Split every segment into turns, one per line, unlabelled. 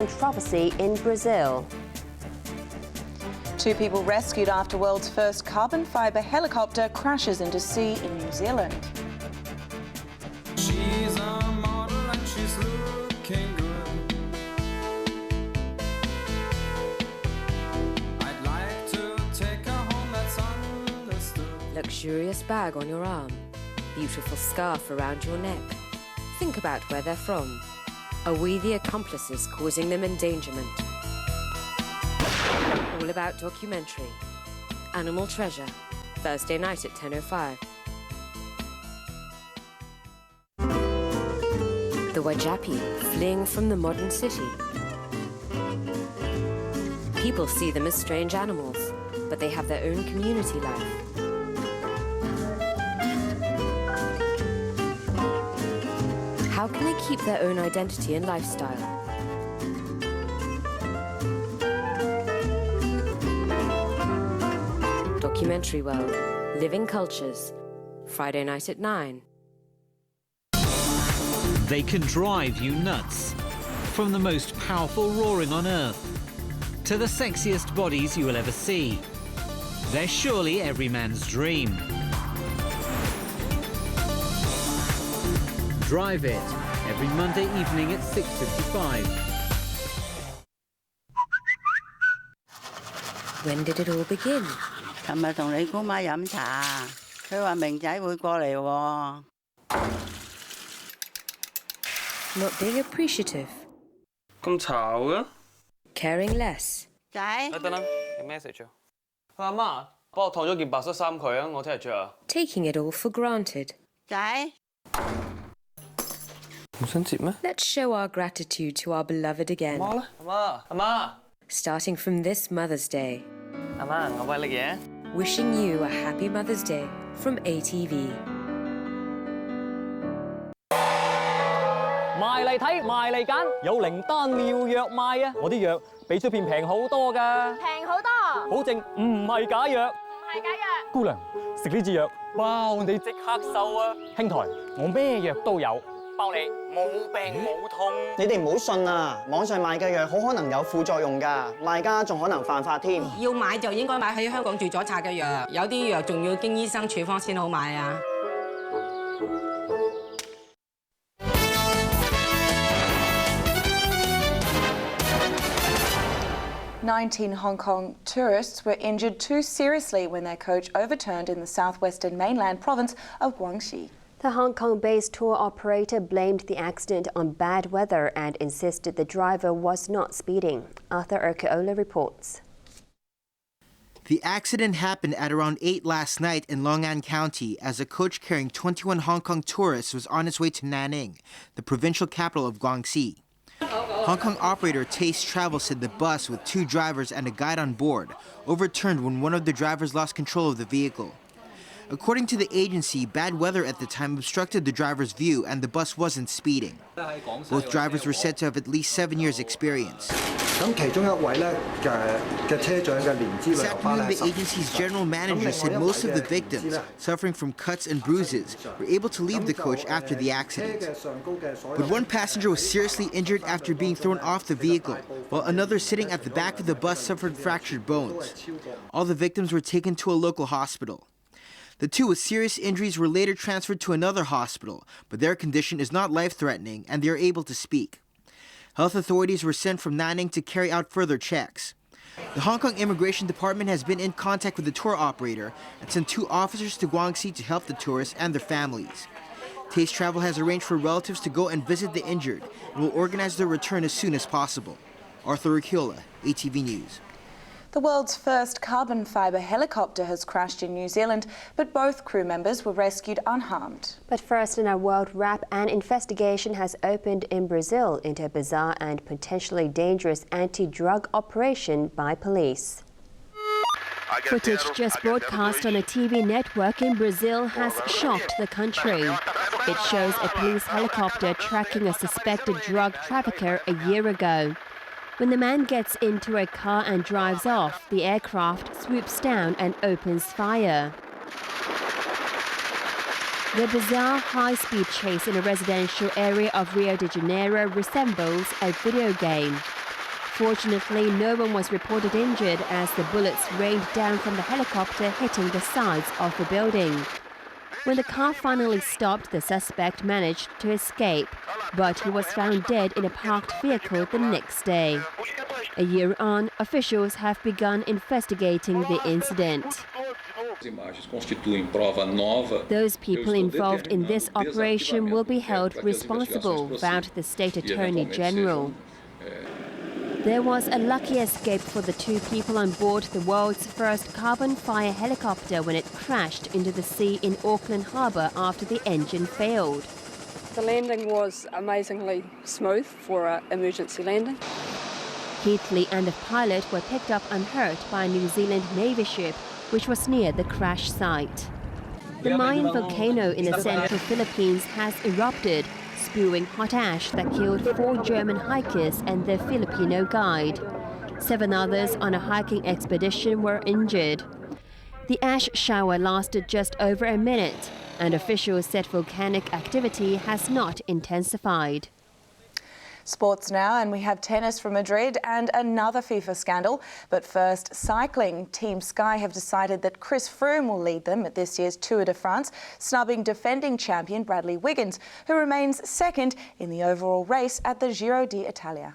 controversy in Brazil.
2 people rescued after world's first carbon fibre helicopter crashes into sea in New Zealand.
She's a model and she's looking good. I'd like to take her home, that's understood.
Luxurious bag on your arm, beautiful scarf around your neck. Think about where they're from. Are we the accomplices causing them endangerment? All about documentary. Animal Treasure, Thursday night at 10:05. The Wajapi fleeing from the modern city. People see them as strange animals, but they have their own community life. How can they keep their own identity and lifestyle? Documentary World, Living Cultures, Friday night at 9.
They can drive you nuts. From the most powerful roaring on Earth to the sexiest bodies you will ever see. They're surely every man's dream. Drive It, every Monday evening at 6:55.
When did it all begin?
琴日同你姑媽飲茶，佢話明仔會過嚟喎。
Not being appreciative.
咁嘈嘅？
Caring less.
仔，
等啦，有 message 啊！阿媽，幫我燙咗件白色衫佢啊，我聽日着啊。
Taking it all for granted.
仔，
唔想接咩？
Let's show our gratitude to our beloved again.
媽咧？阿媽，
Starting from this Mother's Day.
阿媽，我餵你嘢。
Wishing you a happy Mother's Day from ATV.
埋嚟睇，埋嚟揀，有靈丹妙藥賣啊！我啲藥比出邊平好多㗎，
平好多，
保證唔係假藥。
唔係假藥。
姑娘，食呢支藥包你即刻瘦啊！兄台，我咩藥都有，包你冇病冇痛。
你哋唔好信啊！網上賣嘅藥好可能有副作用㗎，賣家仲可能犯法添。
要買就應該買喺香港註咗冊嘅藥，有啲藥仲要經醫生處方先好買啊！
19 Hong Kong tourists were injured too seriously when their coach overturned in the southwestern mainland province of Guangxi.
The Hong Kong-based tour operator blamed the accident on bad weather and insisted the driver was not speeding. Arthur Urquiola reports.
The accident happened at around 8 last night in Long An County as a coach carrying 21 Hong Kong tourists was on its way to Nanning, the provincial capital of Guangxi. Hong Kong operator Taste Travel said the bus with 2 drivers and a guide on board overturned when one of the drivers lost control of the vehicle. According to the agency, bad weather at the time obstructed the driver's view and the bus wasn't speeding. Both drivers were said to have at least 7 years' experience.
This
afternoon, the agency's general manager said most of the victims, suffering from cuts and bruises, were able to leave the coach after the accident. But one passenger was seriously injured after being thrown off the vehicle, while another sitting at the back of the bus suffered fractured bones. All the victims were taken to a local hospital. The 2 with serious injuries were later transferred to another hospital, but their condition is not life-threatening and they are able to speak. Health authorities were sent from Nanning to carry out further checks. The Hong Kong Immigration Department has been in contact with the tour operator and sent 2 officers to Guangxi to help the tourists and their families. Taste Travel has arranged for relatives to go and visit the injured and will organize their return as soon as possible. Arthur Urquiola, ATV News.
The world's first carbon fibre helicopter has crashed in New Zealand, but both crew members were rescued unharmed.
But first in our world wrap, an investigation has opened in Brazil into a bizarre and potentially dangerous anti-drug operation by police. Footage just broadcast on a TV network in Brazil has shocked the country. It shows a police helicopter tracking a suspected drug trafficker a year ago. When the man gets into a car and drives off, the aircraft swoops down and opens fire. The bizarre high-speed chase in a residential area of Rio de Janeiro resembles a video game. Fortunately, no one was reported injured as the bullets rained down from the helicopter, hitting the sides of the building. When the car finally stopped, the suspect managed to escape, but he was found dead in a parked vehicle the next day. A year on, officials have begun investigating the incident. Those people involved in this operation will be held responsible, vowed the State Attorney General. There was a lucky escape for the two people on board the world's first carbon-fire helicopter when it crashed into the sea in Auckland Harbour after the engine failed.
The landing was amazingly smooth for an emergency landing.
Heatley and the pilot were picked up unhurt by a New Zealand Navy ship, which was near the crash site. The Mayan volcano in the central Philippines has erupted, spewing hot ash that killed 4 German hikers and their Filipino guide. 7 others on a hiking expedition were injured. The ash shower lasted just over a minute, and officials said volcanic activity has not intensified.
Sports now, and we have tennis from Madrid and another FIFA scandal. But first, cycling. Team Sky have decided that Chris Froome will lead them at this year's Tour de France, snubbing defending champion Bradley Wiggins, who remains second in the overall race at the Giro d'Italia.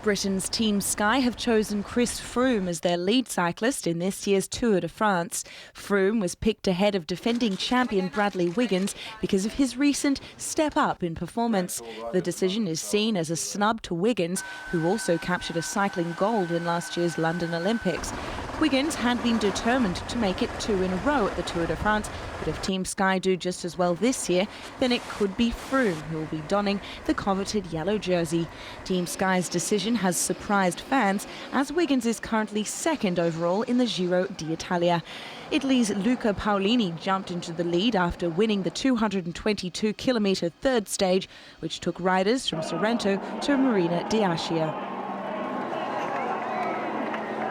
Britain's Team Sky have chosen Chris Froome as their lead cyclist in this year's Tour de France. Froome was picked ahead of defending champion Bradley Wiggins because of his recent step up in performance. The decision is seen as a snub to Wiggins, who also captured a cycling gold in last year's London Olympics. Wiggins had been determined to make it 2 in a row at the Tour de France, but if Team Sky do just as well this year, then it could be Froome who will be donning the coveted yellow jersey. Team Sky's decision has surprised fans, as Wiggins is currently second overall in the Giro d'Italia. Italy's Luca Paolini jumped into the lead after winning the 222-kilometre third stage, which took riders from Sorrento to Marina di Ascia.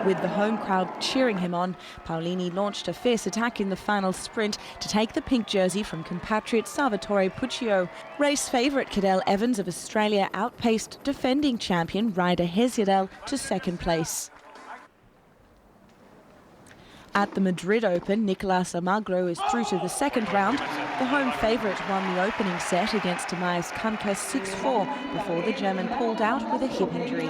With the home crowd cheering him on, Paolini launched a fierce attack in the final sprint to take the pink jersey from compatriot Salvatore Puccio. Race favourite Cadel Evans of Australia outpaced defending champion Ryder Hesiodel to second place. At the Madrid Open, Nicolas Almagro is through to the second round. The home favourite won the opening set against Tomasz Kamka 6-4 before the German pulled out with a hip injury.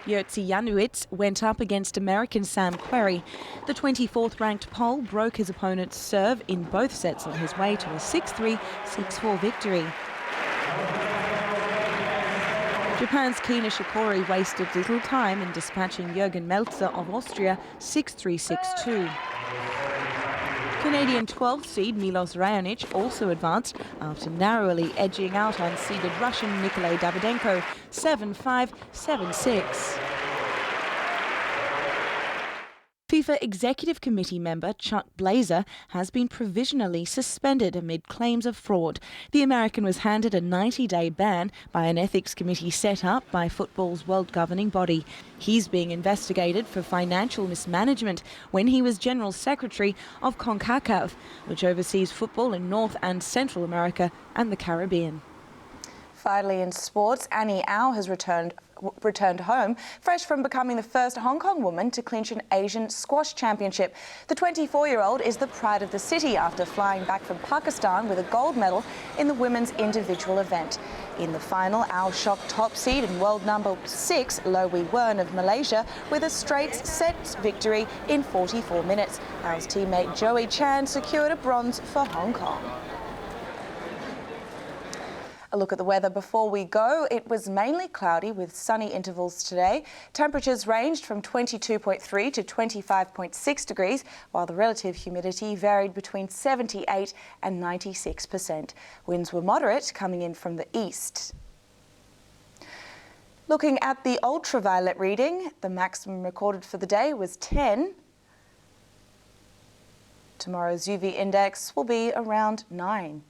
Jerzy Janowicz went up against American Sam Querrey. The 24th ranked Pole broke his opponent's serve in both sets on his way to a 6-3, 6-4 victory. Japan's Kina Shikori wasted little time in dispatching Jürgen Melzer of Austria 6-3, 6-2. Canadian 12th seed Milos Raonic also advanced after narrowly edging out unseeded Russian Nikolay Davydenko 7-5, 7-6. FIFA Executive Committee member Chuck Blazer has been provisionally suspended amid claims of fraud. The American was handed a 90-day ban by an ethics committee set up by football's world governing body. He's being investigated for financial mismanagement when he was General Secretary of CONCACAF, which oversees football in North and Central America and the Caribbean. Finally, in sports, Annie Au has returned home, fresh from becoming the first Hong Kong woman to clinch an Asian squash championship. The 24-year-old is the pride of the city after flying back from Pakistan with a gold medal in the women's individual event. In the final, Au shocked top seed and world number 6, Lo Wei Wen of Malaysia, with a straight set victory in 44 minutes. Au's teammate Joey Chan secured a bronze for Hong Kong. A look at the weather before we go. It was mainly cloudy with sunny intervals today. Temperatures ranged from 22.3 to 25.6 degrees, while the relative humidity varied between 78 and 96%. Winds were moderate, coming in from the east. Looking at the ultraviolet reading, the maximum recorded for the day was 10. Tomorrow's UV index will be around 9.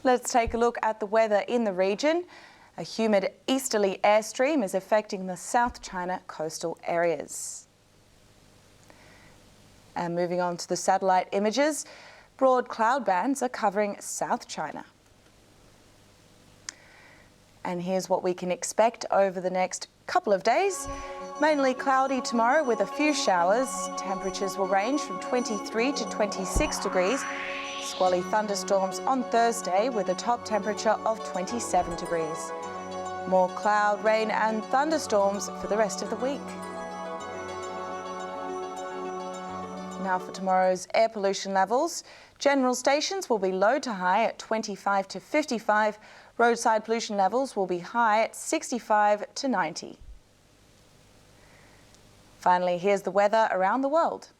Let's take a look at the weather in the region. A humid easterly airstream is affecting the South China coastal areas. And moving on to the satellite images, broad cloud bands are covering South China. And here's what we can expect over the next couple of days. Mainly cloudy tomorrow with a few showers. Temperatures will range from 23 to 26 degrees. Squally thunderstorms on Thursday with a top temperature of 27 degrees. More cloud, rain and thunderstorms for the rest of the week. Now for tomorrow's air pollution levels. General stations will be low to high at 25 to 55. Roadside pollution levels will be high at 65 to 90. Finally, here's the weather around the world.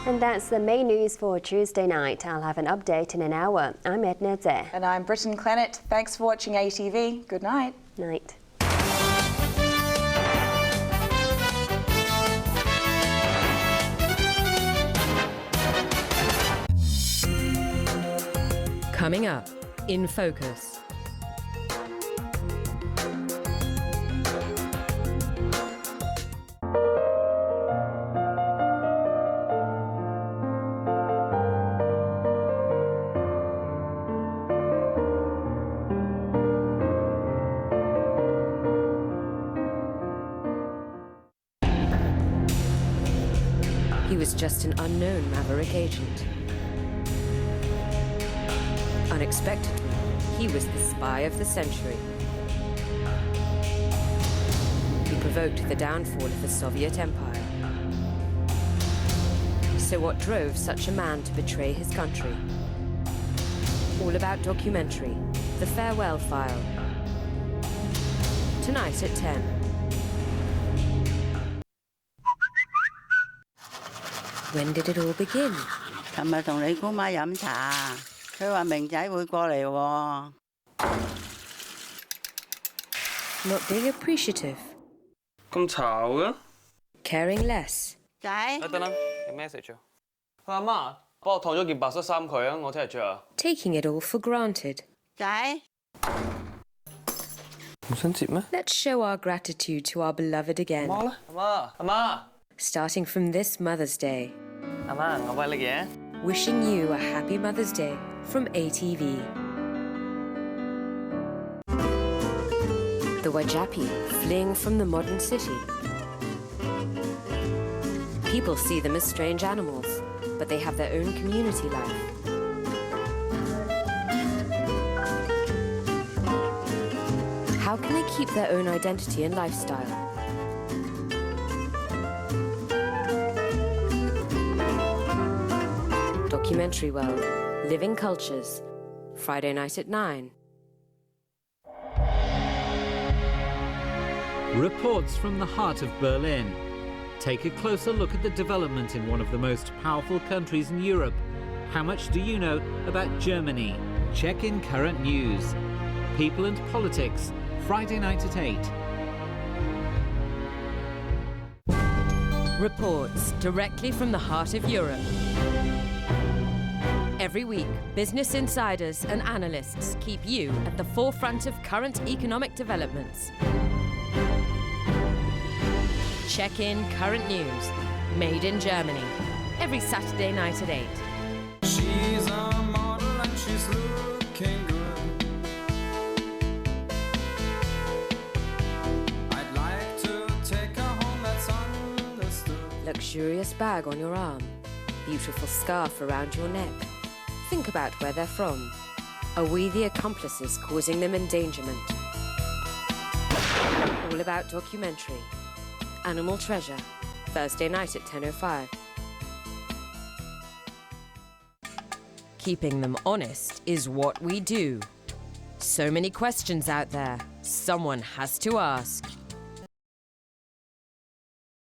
And that's the main news for Tuesday night. I'll have an update in an hour. I'm Edna Zeh.
And I'm Britton Clennett. Thanks for watching ATV. Good night.
Night.
Coming up, In Focus. He was just an unknown maverick agent. Unexpectedly, he was the spy of the century. He provoked the downfall of the Soviet Empire. So what drove such a man to betray his country? All about documentary, The Farewell File. Tonight at 10. When did it all begin?
琴日同你姑媽飲茶，佢話明仔會過嚟喎。
Not being appreciative.
咁嘈嘅？
Caring less.
仔，
等等，有 message 啊！佢阿媽幫我燙咗件白色衫佢啊，我聽日着啊。
Taking it all for granted.
仔，
唔想接咩？
Let's show our gratitude to our beloved again.
阿媽咧？阿媽。
Starting from this Mother's Day.
阿媽，我為你嘅。
Wishing you a happy Mother's Day from ATV. The Wajapi fleeing from the modern city. People see them as strange animals, but they have their own community life. How can they keep their own identity and lifestyle? Documentary World, Living Cultures, Friday night at 9.
Reports from the heart of Berlin. Take a closer look at the development in one of the most powerful countries in Europe. How much do you know about Germany? Check in current news. People and Politics, Friday night at 8.
Reports directly from the heart of Europe. Every week, business insiders and analysts keep you at the forefront of current economic developments. Check in current news, made in Germany, every Saturday night at 8.
She's a model and she's looking good. I'd like to take her home, that's understood.
Luxurious bag on your arm, beautiful scarf around your neck. Think about where they're from. Are we the accomplices causing them endangerment? All about documentary. Animal Treasure, Thursday night at 10:05. Keeping them honest is what we do. So many questions out there, someone has to ask.